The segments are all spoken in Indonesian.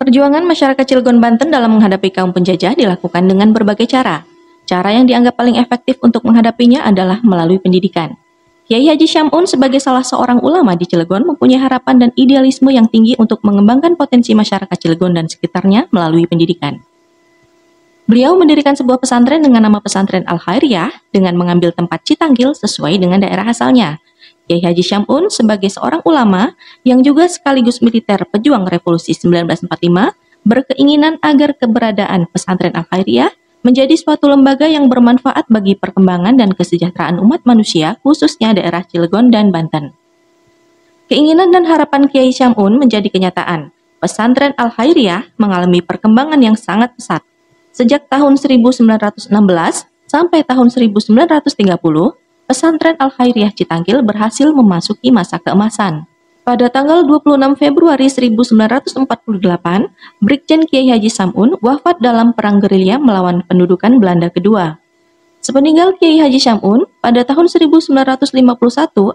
Perjuangan masyarakat Cilegon, Banten dalam menghadapi kaum penjajah dilakukan dengan berbagai cara. Cara yang dianggap paling efektif untuk menghadapinya adalah melalui pendidikan. Kiai Haji Syam'un sebagai salah seorang ulama di Cilegon mempunyai harapan dan idealisme yang tinggi untuk mengembangkan potensi masyarakat Cilegon dan sekitarnya melalui pendidikan. Beliau mendirikan sebuah pesantren dengan nama Pesantren Al-Khairiyah dengan mengambil tempat Citanggil sesuai dengan daerah asalnya. Kiai Haji Syam'un sebagai seorang ulama yang juga sekaligus militer pejuang revolusi 1945 berkeinginan agar keberadaan Pesantren Al-Khairiyah menjadi suatu lembaga yang bermanfaat bagi perkembangan dan kesejahteraan umat manusia khususnya daerah Cilegon dan Banten. Keinginan dan harapan Kiai Syam'un menjadi kenyataan. Pesantren Al-Khairiyah mengalami perkembangan yang sangat pesat. Sejak tahun 1916 sampai tahun 1930, Pesantren Al-Khairiyah Citanggil berhasil memasuki masa keemasan. Pada tanggal 26 Februari 1948, Brigjen Kiai Haji Syam'un wafat dalam perang gerilya melawan pendudukan Belanda kedua. Sepeninggal Kiai Haji Syam'un, pada tahun 1951,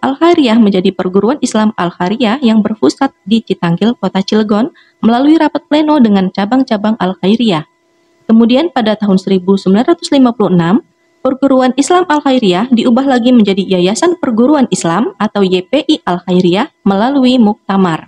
Al-Khairiyah menjadi perguruan Islam Al-Khairiyah yang berpusat di Citanggil, Kota Cilegon, melalui rapat pleno dengan cabang-cabang Al-Khairiyah. Kemudian pada tahun 1956, Perguruan Islam Al-Khairiyah diubah lagi menjadi Yayasan Perguruan Islam atau YPI Al-Khairiyah melalui Muktamar.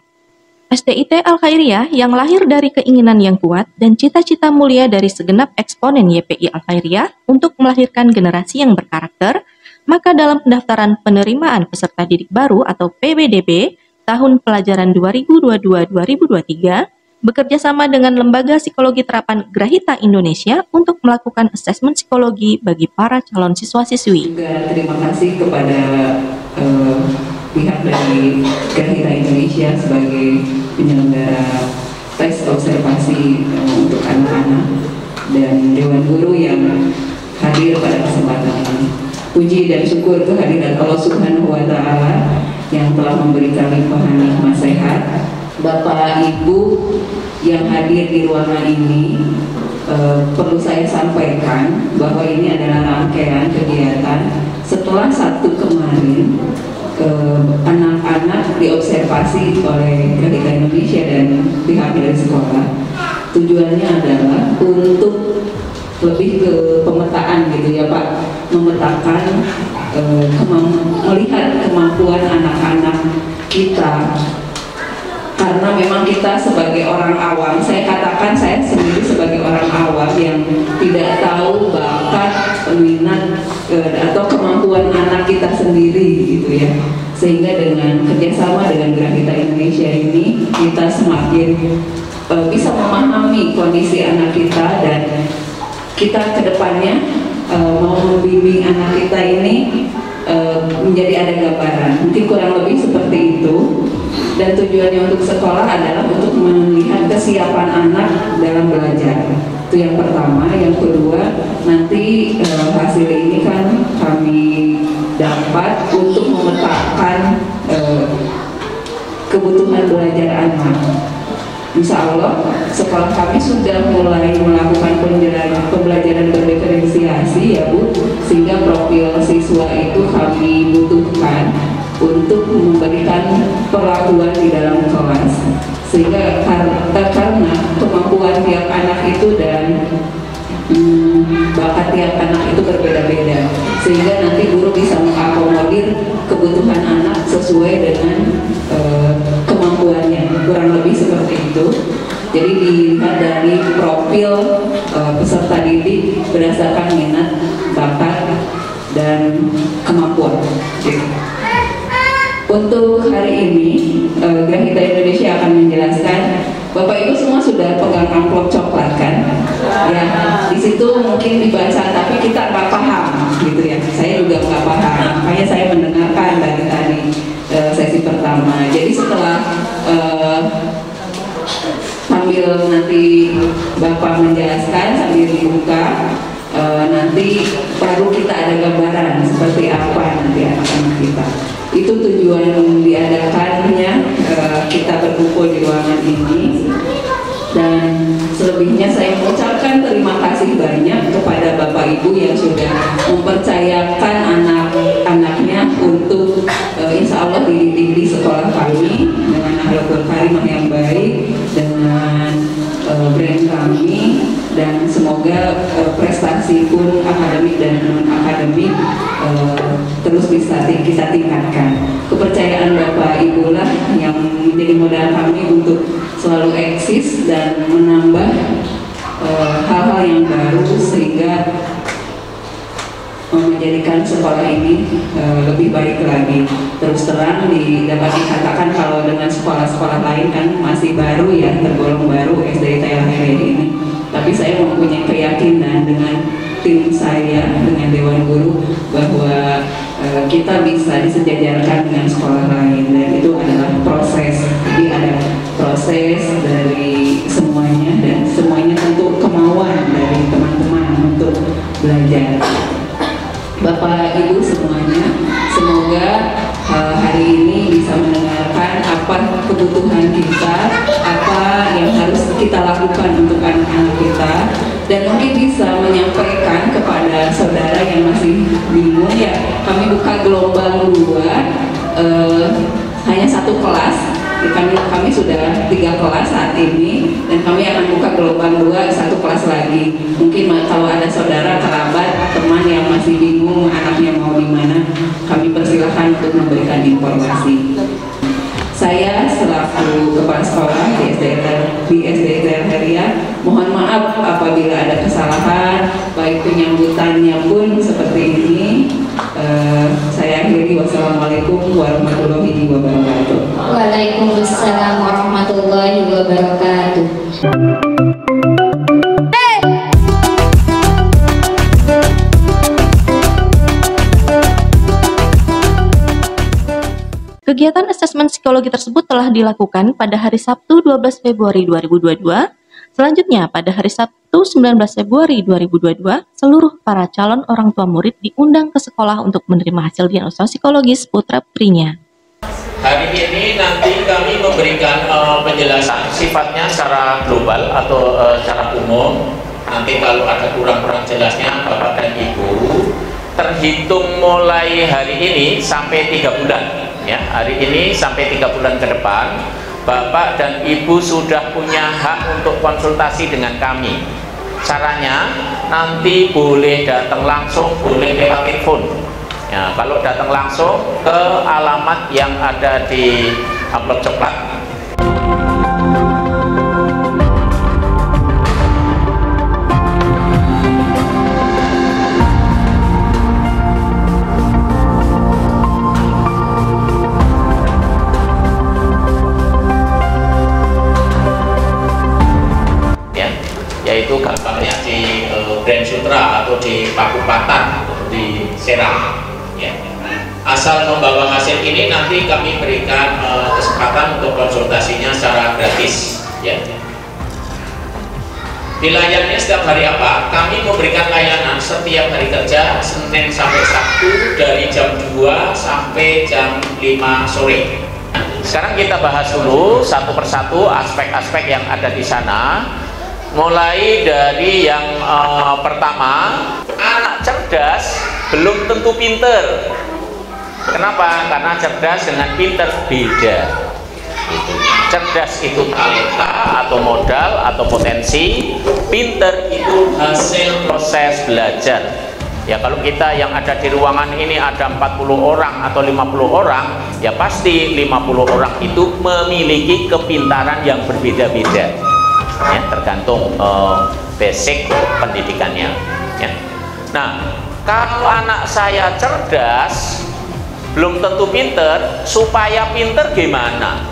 SDIT Al-Khairiyah yang lahir dari keinginan yang kuat dan cita-cita mulia dari segenap eksponen YPI Al-Khairiyah untuk melahirkan generasi yang berkarakter, maka dalam pendaftaran penerimaan peserta didik baru atau PBDB tahun pelajaran 2022-2023, bekerja sama dengan Lembaga Psikologi Terapan Grahita Indonesia untuk melakukan asesmen psikologi bagi para calon siswa-siswi. Juga terima kasih kepada pihak dari Grahita Indonesia sebagai penyelenggara tes observasi untuk anak-anak dan Dewan Guru yang hadir pada kesempatan ini. Puji dan syukur kehadirat Allah Subhanahu wa Ta'ala yang telah memberikan limpahan nikmat sehat. Bapak Ibu yang hadir di ruangan ini, perlu saya sampaikan bahwa ini adalah rangkaian kegiatan setelah Sabtu kemarin anak-anak diobservasi oleh Grahita Indonesia dan pihak dari sekolah. Tujuannya adalah untuk lebih ke pemetaan gitu ya Pak, memetakan melihat kemampuan anak-anak kita. Karena memang kita sebagai orang awam, saya katakan saya sendiri sebagai orang awam yang tidak tahu bakat, minat atau kemampuan anak kita sendiri gitu ya. Sehingga dengan kerjasama dengan Grahita Indonesia ini kita semakin bisa memahami kondisi anak kita dan kita kedepannya mau membimbing anak kita ini menjadi ada gambaran. Mungkin kurang lebih seperti itu. Dan tujuannya untuk sekolah adalah untuk melihat kesiapan anak dalam belajar. Itu yang pertama. Yang kedua, nanti hasil ini kan kami dapat untuk memetakan kebutuhan belajar anak. Insya Allah, sekolah kami sudah mulai melakukan pembelajaran berdiferensiasi ya Bu, sehingga profil siswa itu kami butuhkan untuk memberikan perlakuan di dalam kelas, sehingga karena kemampuan tiap anak itu dan bakat tiap anak itu berbeda-beda, sehingga nanti guru bisa mengakomodir kebutuhan anak sesuai dengan Jadi dilihat dari profil peserta didik berdasarkan minat, bakat, dan kemampuan. Untuk hari ini, Grahita Indonesia akan menjelaskan. Bapak Ibu semua sudah pegang amplop coklat kan? Ya, di situ mungkin dibaca, tapi kita nggak paham, gitu ya. Saya juga nggak paham, makanya saya mendengarkan dari tadi sesi pertama. Jadi setelah sambil nanti Bapak menjelaskan sambil dibuka, nanti baru kita ada gambaran seperti apa nanti anak-anak kita. Itu tujuan diadakannya kita berkumpul di ruangan ini. Dan selebihnya saya mengucapkan terima kasih banyak kepada Bapak Ibu yang sudah mempercayakan anak-anaknya untuk insya Allah dididik di sekolah kami dengan akhlakul karimah yang baik, dengan brand kami, dan semoga prestasi pun akademik dan non akademik terus bisa kita tingkatkan. Kepercayaan Bapak Ibu lah yang menjadi modal kami untuk selalu eksis dan menambah hal-hal yang baru sehingga menjadikan sekolah ini lebih baik lagi. Terus terang dapat dikatakan kalau dengan sekolah-sekolah lain kan masih baru ya, tergolong baru SD Tayalhere ini. Tapi saya mempunyai keyakinan dengan tim saya, dengan Dewan Guru, bahwa kita bisa disejajarkan dengan sekolah lain, dan itu adalah proses. Jadi ada proses dari semuanya, dan semuanya tentu kemauan dari teman-teman untuk belajar. Bapak Ibu semuanya, semoga hari ini bisa mendengarkan apa kebutuhan kita, apa yang harus kita lakukan untuk anak-anak kita, dan mungkin bisa menyampaikan kepada saudara yang masih bingung ya. Kami buka gelombang 2, hanya 1 kelas. Kami sudah 3 kelas saat ini, dan kami akan buka gelombang 2, 1 kelas lagi. Mungkin kalau ada saudara, kerabat, teman yang masih bingung anaknya mau di mana, kami persilahkan untuk memberikan informasi. Saya selaku kepala sekolah di SD Tayalhere, mohon maaf apabila ada kesalahan, baik penyambutannya pun seperti ini. Saya akhiri, wassalamualaikum warahmatullahi wabarakatuh. Waalaikumsalam warahmatullahi wabarakatuh. Kegiatan asesmen psikologi tersebut telah dilakukan pada hari Sabtu 12 Februari 2022. Selanjutnya, pada hari Sabtu 19 Februari 2022, seluruh para calon orang tua murid diundang ke sekolah untuk menerima hasil diagnosa psikologis putra-putrinya. Hari ini nanti kami memberikan penjelasan sifatnya secara global atau secara umum. Nanti kalau ada kurang-kurang jelasnya Bapak dan Ibu, terhitung mulai hari ini sampai 3 bulan. Ya, hari ini sampai 3 bulan ke depan, Bapak dan Ibu sudah punya hak untuk konsultasi dengan kami. Caranya nanti boleh datang langsung, boleh lewat telepon. Ya, kalau datang langsung ke alamat yang ada di amplop coklat. Yaitu gampangnya di Grand Sutra atau di Pakupatan atau di Serang ya. Asal membawa hasil ini nanti kami berikan kesempatan untuk konsultasinya secara gratis ya. Dilayani setiap hari apa? Kami memberikan layanan setiap hari kerja Senin sampai Sabtu dari jam 2 sampai jam 5 sore. Sekarang kita bahas dulu satu persatu aspek-aspek yang ada di sana. Mulai dari yang pertama, anak cerdas belum tentu pinter. Kenapa? Karena cerdas dengan pinter beda. Cerdas itu talenta atau modal atau potensi, pinter itu hasil proses belajar. Ya, kalau kita yang ada di ruangan ini ada 40 orang atau 50 orang, ya pasti 50 orang itu memiliki kepintaran yang berbeda-beda. ya, tergantung basic pendidikannya. Ya. Nah, kalau anak saya cerdas, belum tentu pinter. Supaya pinter gimana?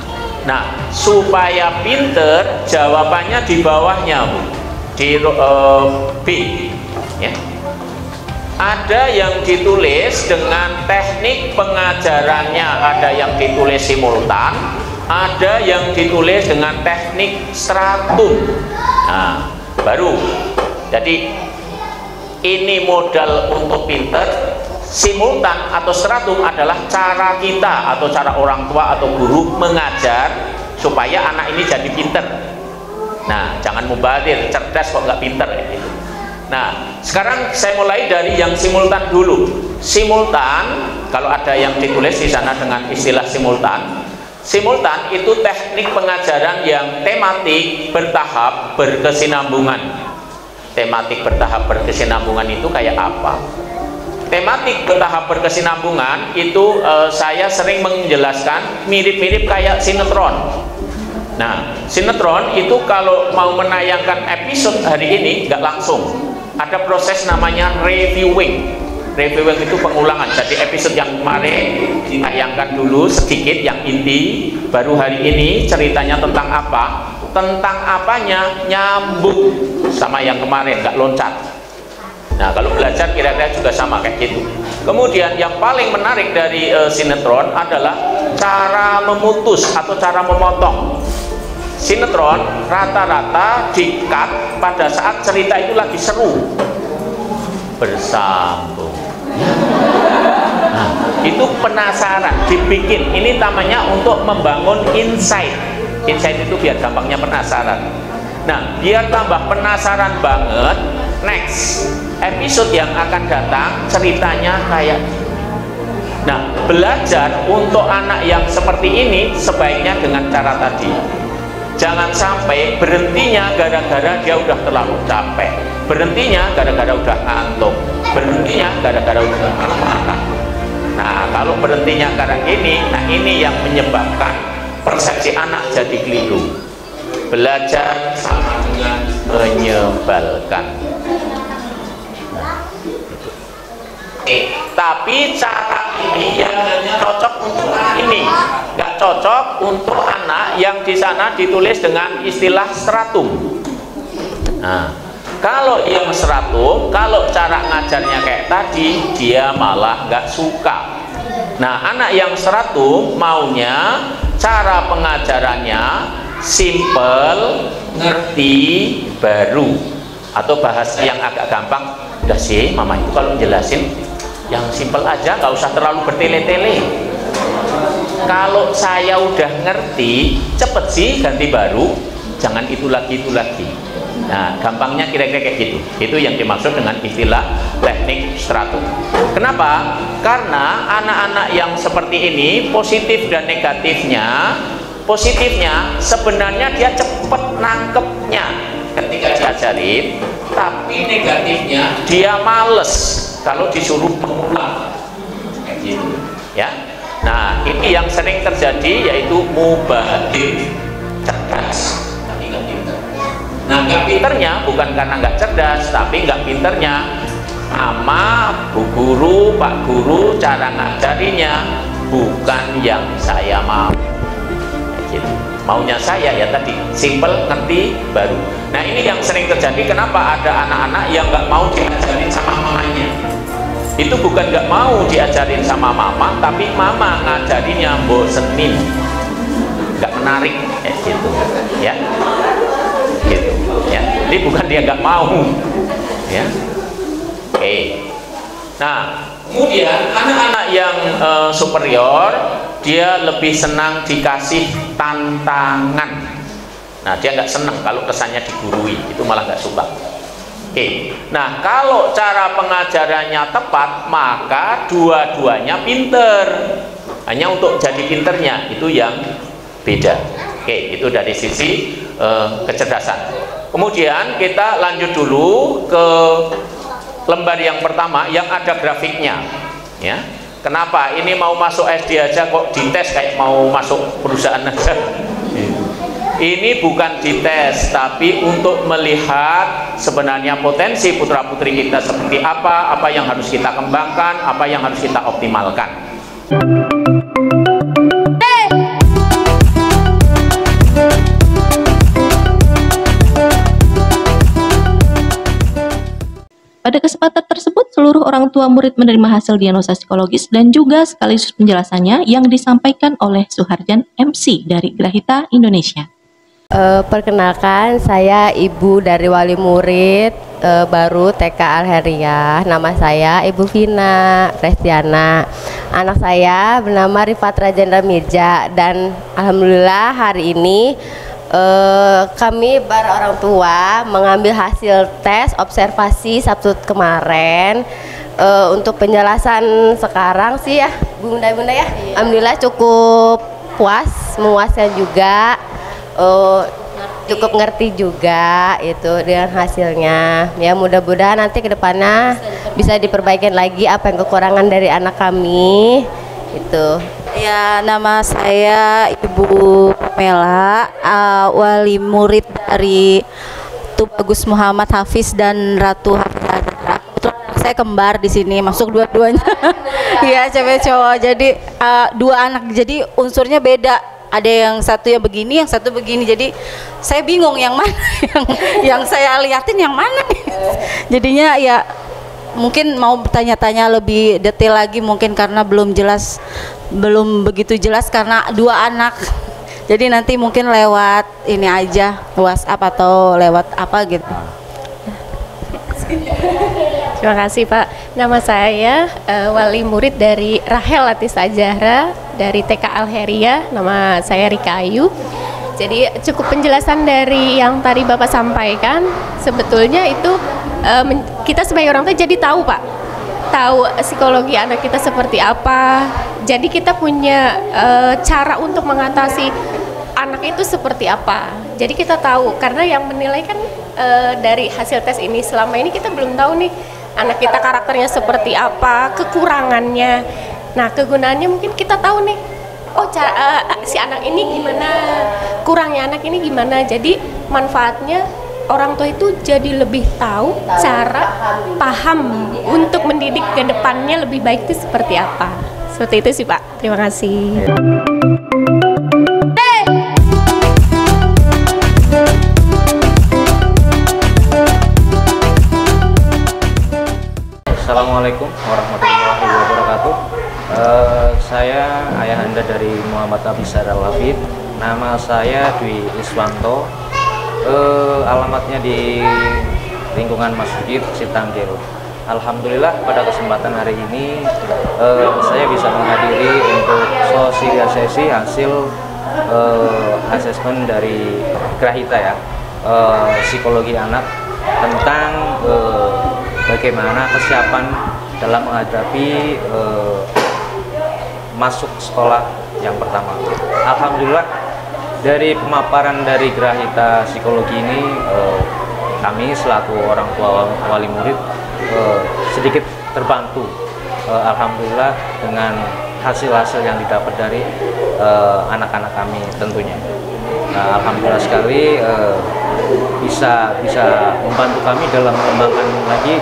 Nah, supaya pinter, jawabannya di bawahnya, Bu, di B. Ya. Ada yang ditulis dengan teknik pengajarannya, ada yang ditulis simultan, ada yang ditulis dengan teknik stratum. Nah, baru. Jadi ini modal untuk pinter. Simultan atau stratum adalah cara kita atau cara orang tua atau guru mengajar supaya anak ini jadi pinter. Nah, jangan mubazir, cerdas kok nggak pinter gitu. Nah, sekarang saya mulai dari yang simultan dulu. Simultan, kalau ada yang ditulis di sana dengan istilah simultan. Simultan itu teknik pengajaran yang tematik, bertahap, berkesinambungan. Tematik bertahap berkesinambungan itu kayak apa? Tematik bertahap berkesinambungan itu saya sering menjelaskan mirip-mirip kayak sinetron. Nah, sinetron itu kalau mau menayangkan episode hari ini nggak langsung. Ada proses namanya reviewing. Reviewing itu pengulangan. Jadi episode yang kemarin ditayangkan dulu sedikit yang inti, baru hari ini ceritanya tentang apa? Tentang apanya nyambung sama yang kemarin, nggak loncat. Nah, kalau belajar kira-kira juga sama kayak gitu. Kemudian yang paling menarik dari sinetron adalah cara memutus atau cara memotong. Sinetron rata-rata di-cut pada saat cerita itu lagi seru, bersambung. Nah, itu penasaran, dibikin. Ini namanya untuk membangun insight. Insight itu biar gampangnya penasaran. Nah, biar tambah penasaran banget, next episode yang akan datang ceritanya kayak. Nah, belajar untuk anak yang seperti ini sebaiknya dengan cara tadi. Jangan sampai berhentinya gara-gara dia udah terlalu capek, berhentinya gara-gara udah ngantuk, berhentinya gara-gara udah marah-marah. Nah, kalau berhentinya karena ini, nah ini yang menyebabkan persepsi anak jadi keliru. Belajar sama dengan menyebalkan. Tapi cara ini yang hanya cocok untuk anak ini, nggak cocok untuk anak yang di sana ditulis dengan istilah stratum. Nah, kalau yang stratum, kalau cara ngajarnya kayak tadi, dia malah nggak suka. Nah, anak yang stratum maunya cara pengajarannya simple, ngerti, baru, atau bahasa yang agak gampang. Udah sih, mama itu kalau menjelasin yang simple aja, nggak usah terlalu bertele-tele. Kalau saya udah ngerti, cepet sih ganti baru, jangan itu lagi itu lagi. Nah, gampangnya kira-kira kayak gitu. Itu yang dimaksud dengan istilah teknik stratum. Kenapa? Karena anak-anak yang seperti ini, positif dan negatifnya, positifnya sebenarnya dia cepet nangkepnya ketika diajarin, tapi negatifnya dia males kalau disuruh mengulang kayak gitu ya. Nah, ini yang sering terjadi, yaitu mubazir, cerdas tapi nggak pinter. Nah, nggak pinternya bukan karena nggak cerdas, tapi nggak pinternya sama bu guru, pak guru, cara ngajarinya bukan yang saya mau kayak gitu. Maunya saya ya tadi simple, ngerti, baru. Nah, ini yang sering terjadi. Kenapa ada anak-anak yang nggak mau diajarin sama mamanya? Itu bukan nggak mau diajarin sama mama, tapi mama ngajarinya bosenin, nggak menarik, kayak gitu, ya, gitu, ya. Jadi bukan dia nggak mau, ya. Oke. Nah, kemudian anak-anak yang superior, dia lebih senang dikasih tantangan. Nah, dia nggak senang kalau kesannya digurui, itu malah nggak suka. Oke. Nah, kalau cara pengajarannya tepat, maka dua-duanya pinter. Hanya untuk jadi pinternya itu yang beda. Oke, itu dari sisi kecerdasan. Kemudian kita lanjut dulu ke lembar yang pertama yang ada grafiknya, ya. Kenapa ini mau masuk SD aja kok dites kayak mau masuk perusahaan aja? Ini bukan dites, tapi untuk melihat sebenarnya potensi putra-putri kita seperti apa yang harus kita kembangkan, apa yang harus kita optimalkan. Pada kesempatan tersebut, seluruh orang tua murid menerima hasil diagnosa psikologis dan juga sekaligus penjelasannya yang disampaikan oleh Suharjan MC dari Grahita Indonesia. Perkenalkan, saya ibu dari wali murid baru TK Al-Heriyah. Nama saya Ibu Vina Restiana. Anak saya bernama Rifat Rajendra Mirja dan alhamdulillah hari ini kami para orang tua mengambil hasil tes observasi Sabtu kemarin. Untuk penjelasan sekarang sih ya Bunda ya, alhamdulillah cukup puas, memuaskan juga, cukup ngerti juga itu dengan hasilnya. Ya mudah-mudahan nanti kedepannya bisa diperbaikin lagi apa yang kekurangan dari anak kami itu. Ya, nama saya Ibu Pamela, wali murid dari Tubagus Muhammad Hafiz dan Ratu Hafizah. Saya kembar di sini, masuk dua-duanya. Iya, cewek cowok. Jadi dua anak, jadi unsurnya beda. Ada yang satu ya begini, yang satu begini. Jadi saya bingung yang mana yang saya liatin yang mana nih. Jadinya ya mungkin mau bertanya-tanya lebih detail lagi mungkin karena belum begitu jelas karena dua anak. Jadi nanti mungkin lewat ini aja WhatsApp atau lewat apa gitu. Terima kasih Pak. Nama saya wali murid dari Rahel Latisa Zahra dari TK Al-Heriyah. Nama saya Rika Ayu. Jadi cukup penjelasan dari yang tadi Bapak sampaikan. Sebetulnya itu kita sebagai orang tua jadi tahu Pak, tahu psikologi anak kita seperti apa. Jadi kita punya cara untuk mengatasi anak itu seperti apa. Jadi kita tahu, karena yang menilai kan dari hasil tes ini selama ini kita belum tahu nih anak kita karakternya seperti apa, kekurangannya. Nah kegunaannya mungkin kita tahu nih, oh si anak ini gimana, kurangnya anak ini gimana. Jadi manfaatnya orang tua itu jadi lebih tahu cara paham untuk mendidik ke depannya lebih baik itu seperti apa. Seperti itu sih Pak. Terima kasih. Assalamualaikum warahmatullahi wabarakatuh. Saya ayahanda dari Muhammad Abisar Al-Hafid. Nama saya Dwi Iswanto. Alamatnya di lingkungan Masjid Citanggil. Alhamdulillah pada kesempatan hari ini saya bisa menghadiri untuk sosialisasi hasil asesmen dari Grahita ya, psikologi anak tentang bagaimana kesiapan dalam menghadapi masuk sekolah yang pertama. Alhamdulillah dari pemaparan dari Grahita psikologi ini kami selaku orang tua wali murid sedikit terbantu, alhamdulillah dengan hasil-hasil yang didapat dari anak-anak kami tentunya. Nah, alhamdulillah sekali bisa membantu kami dalam mengembangkan lagi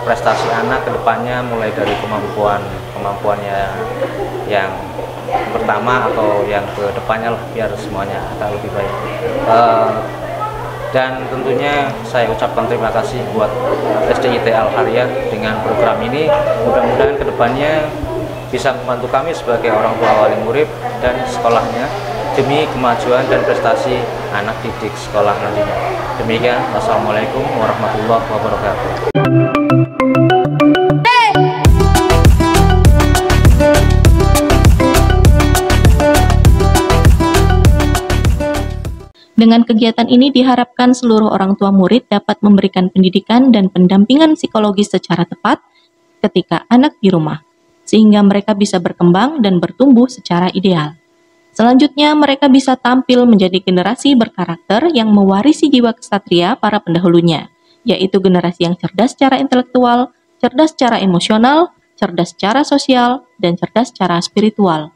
prestasi anak ke depannya, mulai dari kemampuannya yang pertama atau yang ke depannya lah, biar semuanya akan lebih baik. Dan tentunya saya ucapkan terima kasih buat SDIT Al-Heriyah dengan program ini. Mudah-mudahan kedepannya bisa membantu kami sebagai orang tua wali murid dan sekolahnya demi kemajuan dan prestasi anak didik sekolah nantinya. Demikian, wassalamualaikum warahmatullahi wabarakatuh. Dengan kegiatan ini diharapkan seluruh orang tua murid dapat memberikan pendidikan dan pendampingan psikologis secara tepat ketika anak di rumah, sehingga mereka bisa berkembang dan bertumbuh secara ideal. Selanjutnya, mereka bisa tampil menjadi generasi berkarakter yang mewarisi jiwa kesatria para pendahulunya, yaitu generasi yang cerdas secara intelektual, cerdas secara emosional, cerdas secara sosial, dan cerdas secara spiritual.